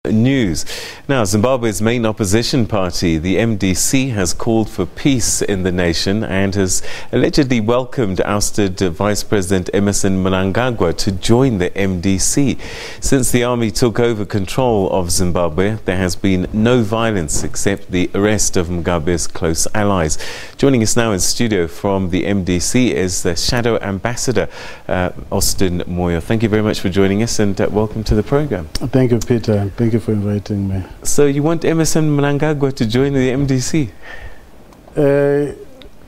News. Now, Zimbabwe's main opposition party, the MDC, has called for peace in the nation and has allegedly welcomed ousted Vice President Emmerson Mnangagwa to join the MDC. Since the army took over control of Zimbabwe, there has been no violence except the arrest of Mugabe's close allies. Joining us now in studio from the MDC is the Shadow Ambassador, ousted Moyo. Thank you very much for joining us and welcome to the program. Thank you, Peter. Thank you for inviting me. So you want Emmerson Mnangagwa to join the MDC?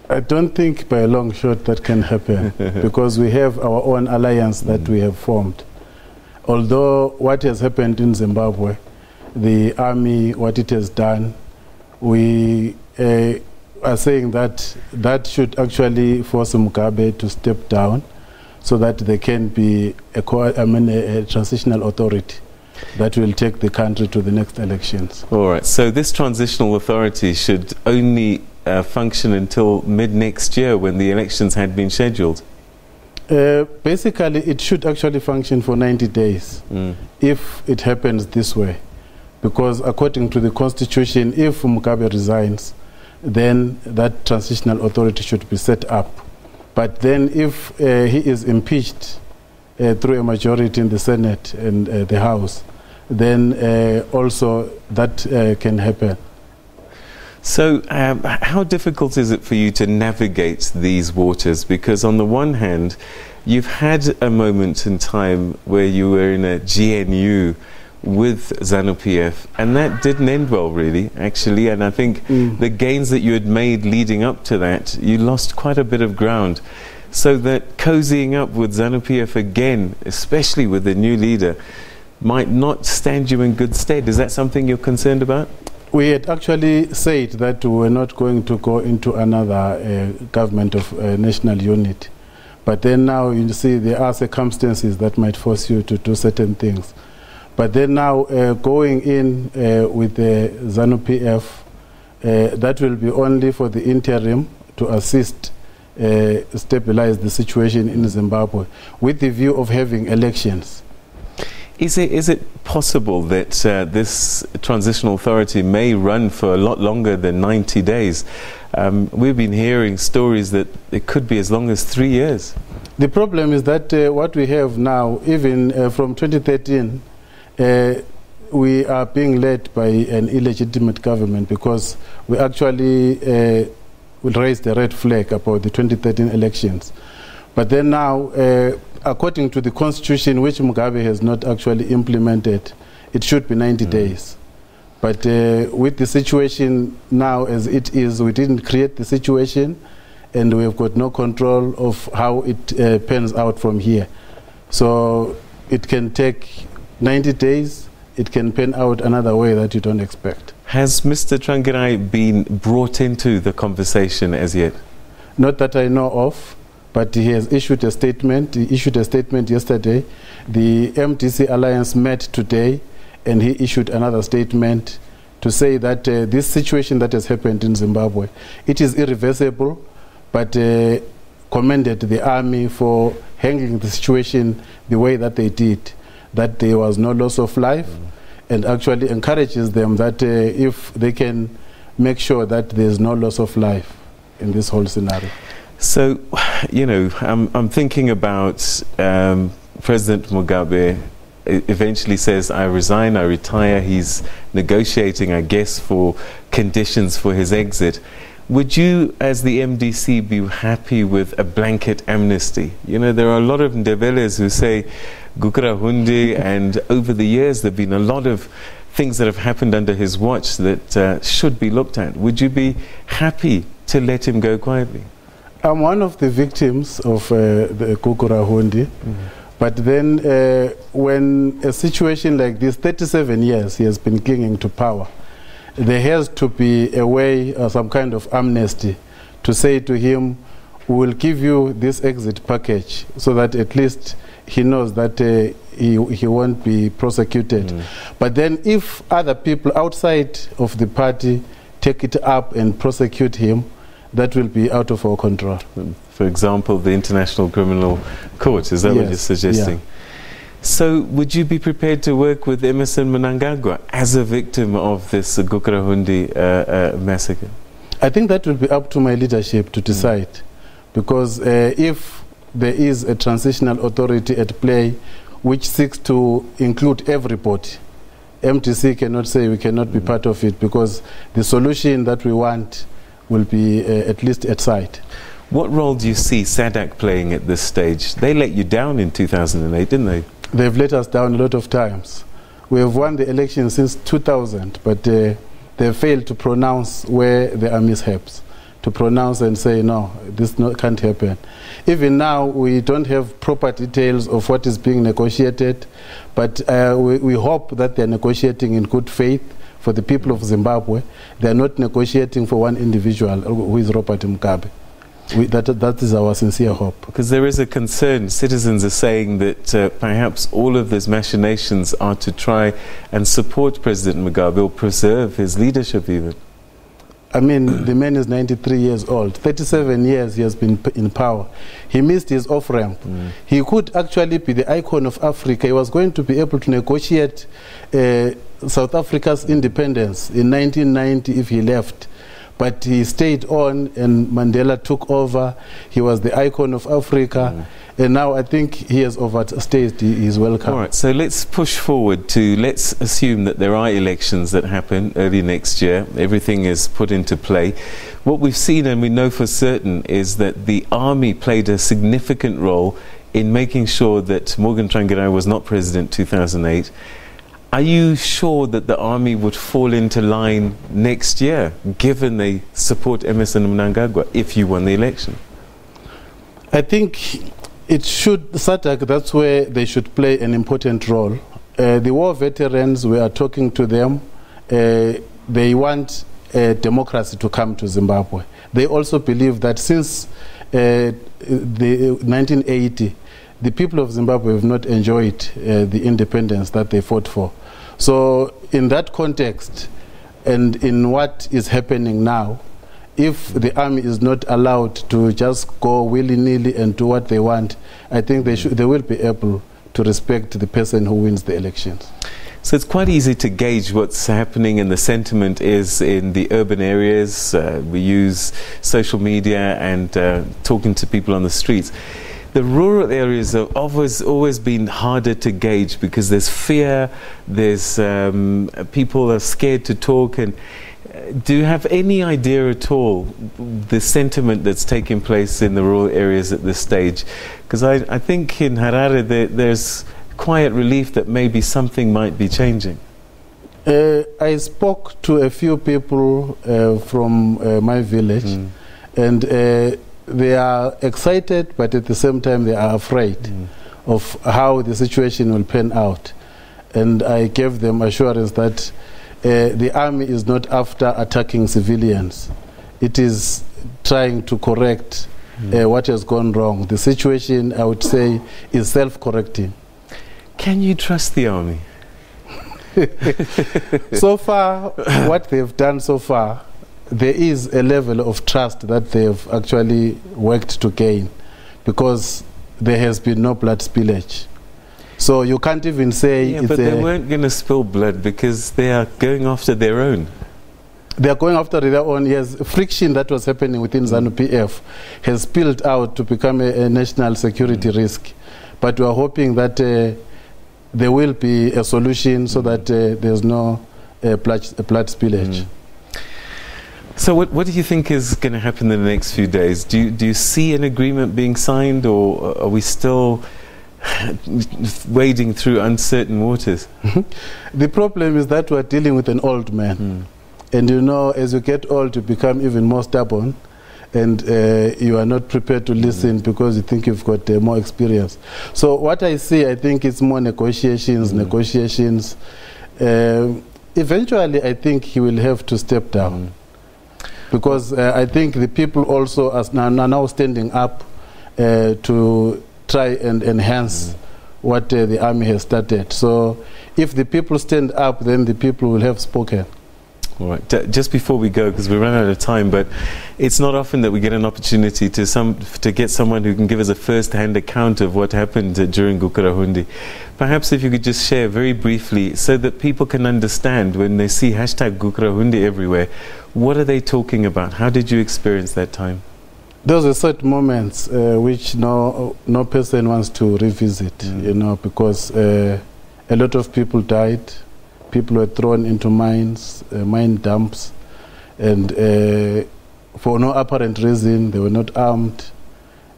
I don't think by a long shot that can happen because we have our own alliance that we have formed. Although what has happened in Zimbabwe, the army, what it has done, we are saying that that should actually force Mugabe to step down so that there can be a transitional authority that will take the country to the next elections. All right, so this transitional authority should only function until mid-next year when the elections had been scheduled? Basically, it should actually function for 90 days if it happens this way. Because according to the constitution, if Mugabe resigns, then that transitional authority should be set up. But then if he is impeached through a majority in the Senate and the House, then also that can happen. So how difficult is it for you to navigate these waters? Because on the one hand, you've had a moment in time where you were in a GNU with ZANU-PF, and that didn't end well, really, actually. And I think the gains that you had made leading up to that, you lost quite a bit of ground. So that cozying up with ZANU-PF again, especially with the new leader, might not stand you in good stead. Is that something you're concerned about? We had actually said that we were not going to go into another government of national unity. But then now, you see, there are circumstances that might force you to do certain things. But then now, going in with the ZANU-PF, that will be only for the interim to assist stabilize the situation in Zimbabwe with the view of having elections. Is it possible that this transitional authority may run for a lot longer than 90 days? We've been hearing stories that it could be as long as 3 years. The problem is that what we have now, even from 2013, we are being led by an illegitimate government because we actually will raise the red flag about the 2013 elections. But then now, according to the constitution, which Mugabe has not actually implemented, it should be 90 days. But with the situation now as it is, we didn't create the situation and we have got no control of how it pans out from here. So it can take 90 days, it can pan out another way that you don't expect. Has Mr. Tsvangirai been brought into the conversation as yet? Not that I know of, but he has issued a statement. He issued a statement yesterday. The MDC Alliance met today, and he issued another statement to say that this situation that has happened in Zimbabwe, it is irreversible, but commended the army for handling the situation the way that they did, that there was no loss of life, and actually encourages them that if they can make sure that there's no loss of life in this whole scenario. So, you know, I'm thinking about President Mugabe eventually says, I resign, I retire. He's negotiating, I guess, for conditions for his exit. Would you, as the MDC, be happy with a blanket amnesty? You know, there are a lot of Ndebeles who say, Gukura Hundi, and over the years there have been a lot of things that have happened under his watch that should be looked at. Would you be happy to let him go quietly? I'm one of the victims of the Gukura Hundi, but then when a situation like this, 37 years he has been clinging to power, there has to be a way, some kind of amnesty to say to him, we will give you this exit package so that at least he knows that he won't be prosecuted. But then if other people outside of the party take it up and prosecute him, that will be out of our control. For example, the International Criminal Court, is that what you're suggesting? So would you be prepared to work with Emmerson Mnangagwa as a victim of this Gukurahundi massacre? I think that will be up to my leadership to decide, because if there is a transitional authority at play which seeks to include everybody, MDC cannot say we cannot be part of it, because the solution that we want will be at least at sight. What role do you see SADC playing at this stage? They let you down in 2008, didn't they? They've let us down a lot of times. We have won the election since 2000, but they failed to pronounce where there are mishaps, to pronounce and say, no, this can't happen. Even now, we don't have proper details of what is being negotiated, but we hope that they're negotiating in good faith for the people of Zimbabwe. They're not negotiating for one individual, who is Robert Mugabe. That is our sincere hope. Because there is a concern. Citizens are saying that perhaps all of these machinations are to try and support President Mugabe or preserve his leadership even. I mean, the man is 93 years old. 37 years he has been in power. He missed his off-ramp. He could actually be the icon of Africa. He was going to be able to negotiate South Africa's independence in 1990 if he left. But he stayed on, and Mandela took over. He was the icon of Africa. And now I think he has overstayed his welcome. All right, so let's push forward to, let's assume that there are elections that happen early next year. Everything is put into play. What we've seen, and we know for certain, is that the army played a significant role in making sure that Morgan Tsvangirai was not president in 2008. Are you sure that the army would fall into line next year, given they support Emmerson Mnangagwa, if you won the election? I think it should, SADC, that's where they should play an important role. The war veterans, we are talking to them. They want democracy to come to Zimbabwe. They also believe that since the 1980, the people of Zimbabwe have not enjoyed the independence that they fought for. So in that context, and in what is happening now, if the army is not allowed to just go willy-nilly and do what they want, I think they will be able to respect the person who wins the elections. So it's quite easy to gauge what's happening and the sentiment is in the urban areas. We use social media and talking to people on the streets. The rural areas have always been harder to gauge because there's fear, there's people are scared to talk. And do you have any idea at all the sentiment that's taking place in the rural areas at this stage? Because I think in Harare there's quiet relief that maybe something might be changing. I spoke to a few people from my village, and they are excited, but at the same time they are afraid of how the situation will pan out. And I gave them assurance that the army is not after attacking civilians. It is trying to correct what has gone wrong. The situation, I would say, is self-correcting. Can you trust the army? So far, what they've done so far, there is a level of trust that they've actually worked to gain, because there has been no blood spillage. So you can't even say... Yeah, but they weren't going to spill blood because they are going after their own. They are going after their own, yes. Friction that was happening within ZANU-PF has spilled out to become a national security risk. But we are hoping that there will be a solution so that there's no blood spillage. So what do you think is going to happen in the next few days? Do you see an agreement being signed, or are we still wading through uncertain waters? The problem is that we're dealing with an old man. And you know, as you get old, you become even more stubborn, and you are not prepared to listen because you think you've got more experience. So what I see, I think it's more negotiations. Eventually, I think he will have to step down. Because I think the people also are now standing up to try and enhance what the army has started. So if the people stand up, then the people will have spoken. All right. Just before we go, because we run out of time, but it's not often that we get an opportunity to get someone who can give us a first-hand account of what happened during Gukurahundi. Perhaps if you could just share very briefly so that people can understand when they see hashtag Gukurahundi everywhere, what are they talking about? How did you experience that time? Those are certain moments which no person wants to revisit, you know, because a lot of people died. People were thrown into mines, mine dumps, and for no apparent reason, they were not armed,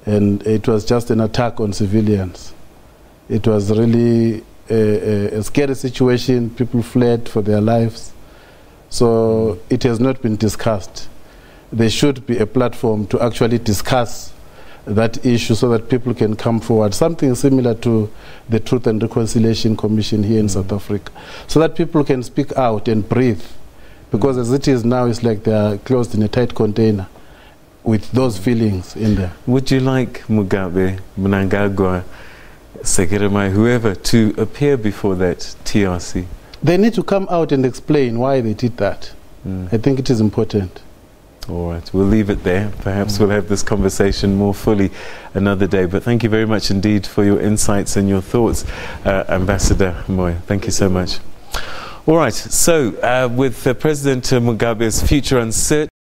and it was just an attack on civilians. It was really a scary situation. People fled for their lives. So it has not been discussed. There should be a platform to actually discuss that issue so that people can come forward. Something similar to the Truth and Reconciliation Commission here in South Africa, so that people can speak out and breathe. Because as it is now, it's like they are closed in a tight container with those feelings in there. Would you like Mugabe, Mnangagwa, Sekeremai, whoever, to appear before that TRC? They need to come out and explain why they did that. I think it is important. All right, we'll leave it there. Perhaps we'll have this conversation more fully another day. But thank you very much indeed for your insights and your thoughts, Ambassador Moyo. Thank you so much. All right, so with President Mugabe's future uncertain,